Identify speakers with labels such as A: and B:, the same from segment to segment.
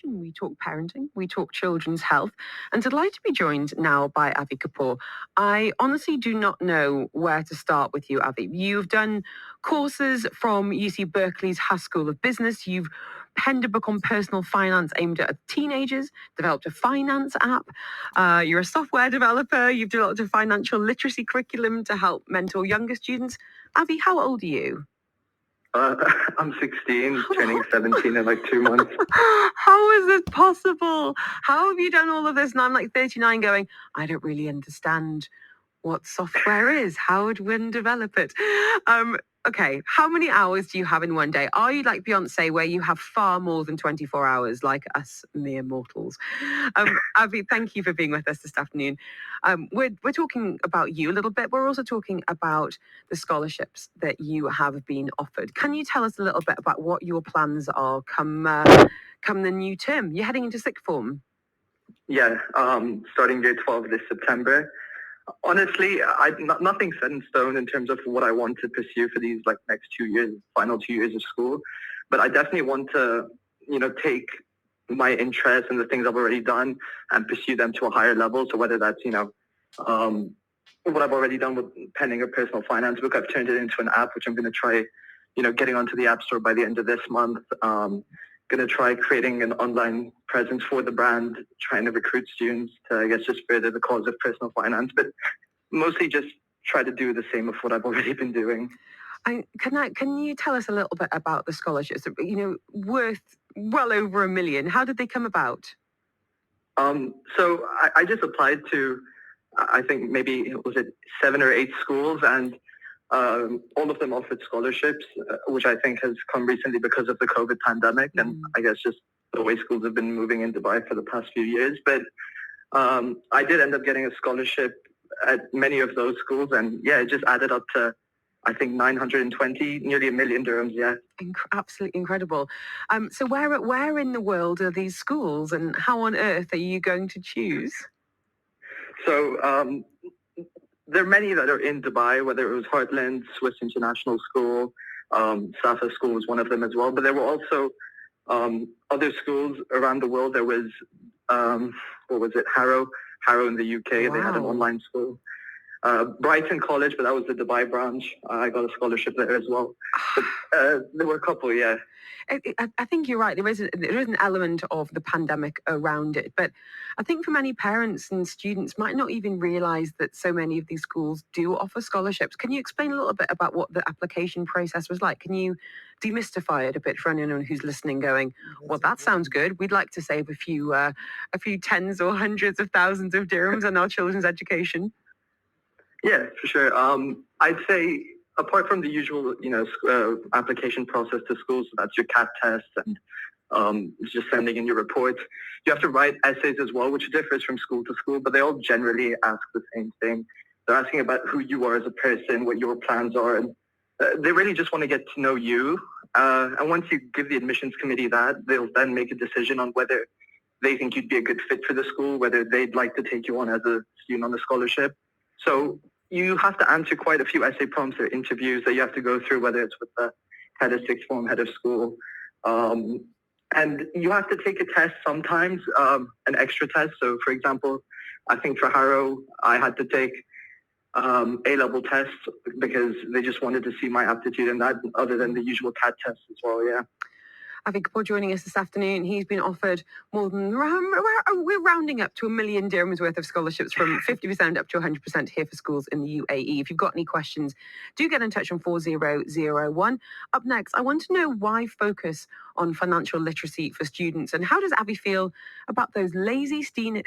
A: We talk parenting, we talk children's health, and delighted to be joined now by Avi Kapur. I honestly do not know where to start with you, Avi. You've done courses from UC Berkeley's Haas School of Business. You've penned a book on personal finance aimed at teenagers, developed a finance app. You're a software developer. You've developed a financial literacy curriculum to help mentor younger students. Avi, how old are you?
B: I'm 16, turning 17 in like 2 months.
A: How is it possible? How have you done all of this? And I'm like 39 going, I don't really understand what software is. How would one develop it? Okay, how many hours do you have in one day? Are you like Beyonce, where you have far more than 24 hours, like us mere mortals? Avi, thank you for being with us this afternoon. We're talking about you a little bit. We're also talking about the scholarships that you have been offered. Can you tell us a little bit about what your plans are come the new term? You're heading into sixth form.
B: Yeah, starting year 12 this September. Honestly, nothing set in stone in terms of what I want to pursue for these like next 2 years, final 2 years of school. But I definitely want to, take my interests and the things I've already done and pursue them to a higher level. So whether that's, what I've already done with penning a personal finance book, I've turned it into an app, which I'm going to try, getting onto the App Store by the end of this month. Going to try creating an online presence for the brand, trying to recruit students to, I guess, just further the cause of personal finance, but mostly just try to do the same of what I've already been doing.
A: Can you tell us a little bit about the scholarships? Worth well over $1 million. How did they come about?
B: So I just applied to, I think maybe was it 7 or 8 schools, and all of them offered scholarships, which I think has come recently because of the COVID pandemic, and I guess just the way schools have been moving in Dubai for the past few years. But I did end up getting a scholarship at many of those schools, and yeah, it just added up to, I think, 920, nearly $1 million dirhams. Yeah,
A: absolutely incredible. So where in the world are these schools, and how on earth are you going to choose?
B: So there are many that are in Dubai, whether it was Heartland, Swiss International School, Safa School was one of them as well. But there were also other schools around the world. There was, what was it, Harrow in the UK. Wow. They had an online school. Brighton College, but that was the Dubai branch. I got a scholarship there as well. But there were a couple, yeah.
A: I think you're right. There is an element of the pandemic around it, but I think for many parents and students might not even realise that so many of these schools do offer scholarships. Can you explain a little bit about what the application process was like? Can you demystify it a bit for anyone who's listening, going, "Well, that sounds good. We'd like to save a few tens or hundreds of thousands of dirhams on our children's education."
B: Yeah, for sure. I'd say, apart from the usual, application process to schools, so that's your CAT test and just sending in your reports, you have to write essays as well, which differs from school to school, but they all generally ask the same thing. They're asking about who you are as a person, what your plans are, and they really just want to get to know you. And once you give the admissions committee that, they'll then make a decision on whether they think you'd be a good fit for the school, whether they'd like to take you on as a student on the scholarship. So you have to answer quite a few essay prompts or interviews that you have to go through, whether it's with the head of sixth form, head of school. And you have to take a test sometimes, an extra test. So, for example, I think for Harrow, I had to take A-level tests because they just wanted to see my aptitude in that, other than the usual CAT tests as well, yeah.
A: Avi Kapur joining us this afternoon. He's been offered more than, we're rounding up to $1 million dirhams worth of scholarships, from 50% up to 100% here for schools in the UAE. If you've got any questions, do get in touch on 4001. Up next, I want to know why focus on financial literacy for students, and how does Avi feel about those lazy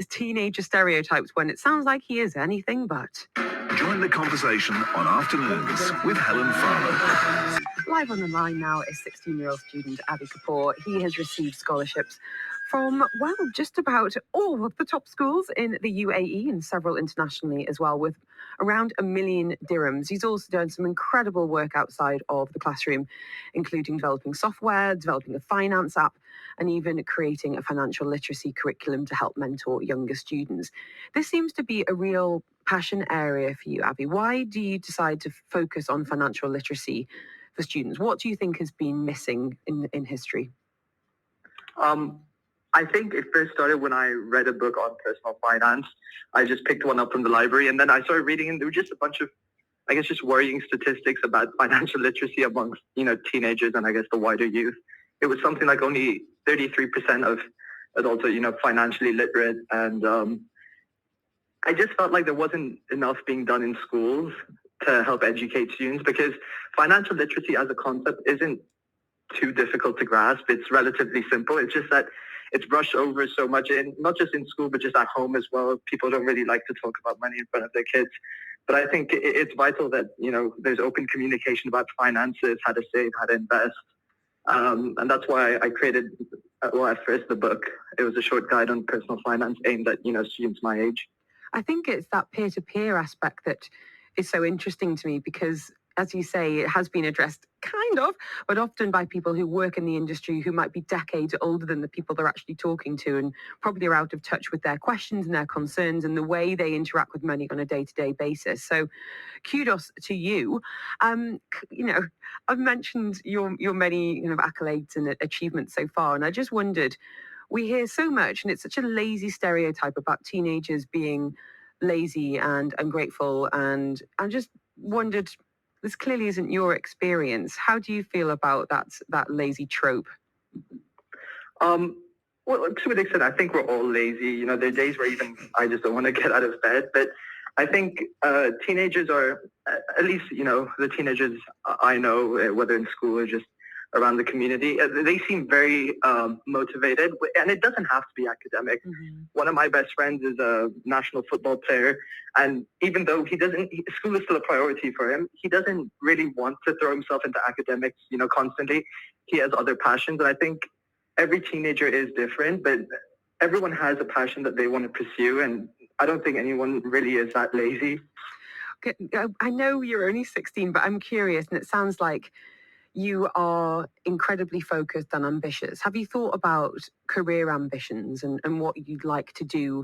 A: teenager stereotypes when it sounds like he is anything but.
C: Join the conversation on Afternoons with Helen Farmer.
A: Live on the line now is 16-year-old student Avi Kapur. He has received scholarships from, well, just about all of the top schools in the UAE and several internationally as well, with around $1 million dirhams. He's also done some incredible work outside of the classroom, including developing software, developing a finance app, and even creating a financial literacy curriculum to help mentor younger students. This seems to be a real passion area for you, Avi. Why do you decide to focus on financial literacy for students? What do you think has been missing in history?
B: I think it first started when I read a book on personal finance. I just picked one up from the library, and then I started reading, and there were just a bunch of, I guess, just worrying statistics about financial literacy amongst, teenagers and I guess the wider youth. It was something like only 33% of adults are, financially literate, and I just felt like there wasn't enough being done in schools to help educate students, because financial literacy as a concept isn't too difficult to grasp. It's relatively simple. It's just that it's brushed over so much, not just in school, but just at home as well. People don't really like to talk about money in front of their kids. But I think it's vital that, there's open communication about finances, how to save, how to invest. And that's why I created, at first the book. It was a short guide on personal finance aimed at, students my age.
A: I think it's that peer-to-peer aspect that is so interesting to me because, as you say, it has been addressed kind of, but often by people who work in the industry who might be decades older than the people they're actually talking to and probably are out of touch with their questions and their concerns and the way they interact with money on a day-to-day basis. So kudos to you. I've mentioned your many accolades and achievements so far, and I just wondered, we hear so much, and it's such a lazy stereotype about teenagers being lazy and ungrateful. And I just wondered, this clearly isn't your experience. How do you feel about that lazy trope?
B: Well, to an extent, I think we're all lazy. There are days where even I just don't want to get out of bed. But I think teenagers are, at least, the teenagers I know, whether in school or just around the community, they seem very motivated, and it doesn't have to be academic. Mm-hmm. One of my best friends is a national football player, and even though school is still a priority for him, he doesn't really want to throw himself into academics, constantly. He has other passions, and I think every teenager is different, but everyone has a passion that they want to pursue, and I don't think anyone really is that lazy.
A: I know you're only 16, but I'm curious, and it sounds like you are incredibly focused and ambitious. Have you thought about career ambitions and what you'd like to do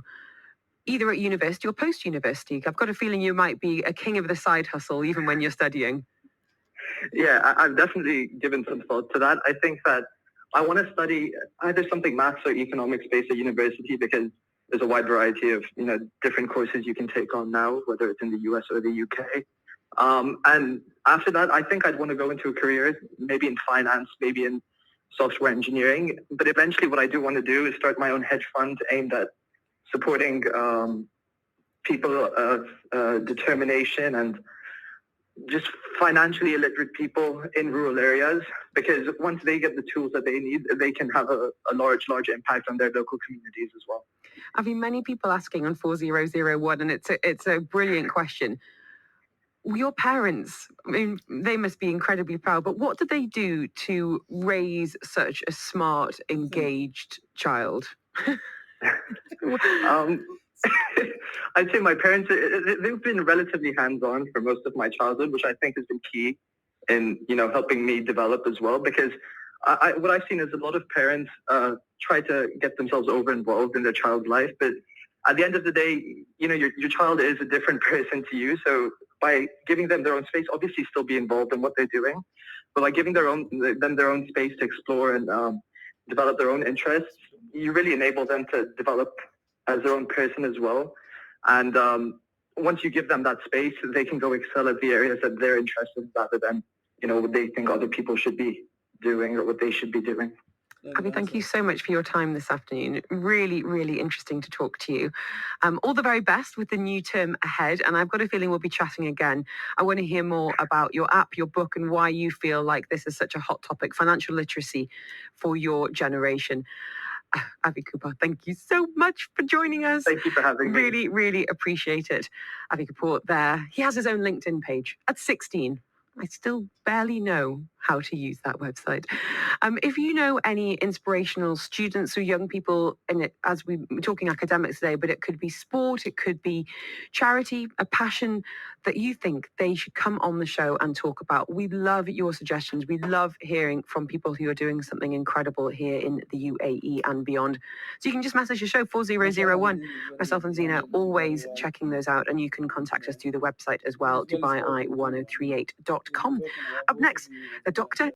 A: either at university or post-university? I've got a feeling you might be a king of the side hustle even when you're studying.
B: Yeah, I've definitely given some thought to that. I think that I want to study either something maths or economics based at university, because there's a wide variety of, different courses you can take on now, whether it's in the US or the UK. And after that, I think I'd want to go into a career, maybe in finance, maybe in software engineering. But eventually what I do want to do is start my own hedge fund aimed at supporting people of determination and just financially illiterate people in rural areas, because once they get the tools that they need, they can have a large impact on their local communities as well.
A: I've been many people asking on 4001, and it's a brilliant question. Your parents, I mean, they must be incredibly proud, but what did they do to raise such a smart, engaged child?
B: I'd say my parents, they've been relatively hands-on for most of my childhood, which I think has been key in, helping me develop as well, because what I've seen is a lot of parents try to get themselves over-involved in their child's life, but at the end of the day, your child is a different person to you, so by giving them their own space, obviously still be involved in what they're doing, but by giving them their own space to explore and develop their own interests, you really enable them to develop as their own person as well. And once you give them that space, they can go excel at the areas that they're interested in, rather than, what they think other people should be doing or what they should be doing.
A: Abby, thank you so much for your time this afternoon. Really, really interesting to talk to you. All the very best with the new term ahead. And I've got a feeling we'll be chatting again. I want to hear more about your app, your book, and why you feel like this is such a hot topic, financial literacy for your generation. Avi Kapur, thank you so much for joining us.
B: Thank you for having me.
A: Really, really appreciate it. Avi Kapur there. He has his own LinkedIn page at 16. I still barely know how to use that website. If you know any inspirational students or young people in it, as we're talking academics today, but it could be sport, it could be charity, a passion that you think they should come on the show and talk about. We love your suggestions. We love hearing from people who are doing something incredible here in the UAE and beyond. So you can just message the show 4001. Myself and Zena always checking those out, and you can contact us through the website as well, DubaiI1038.com. Up next, the doctor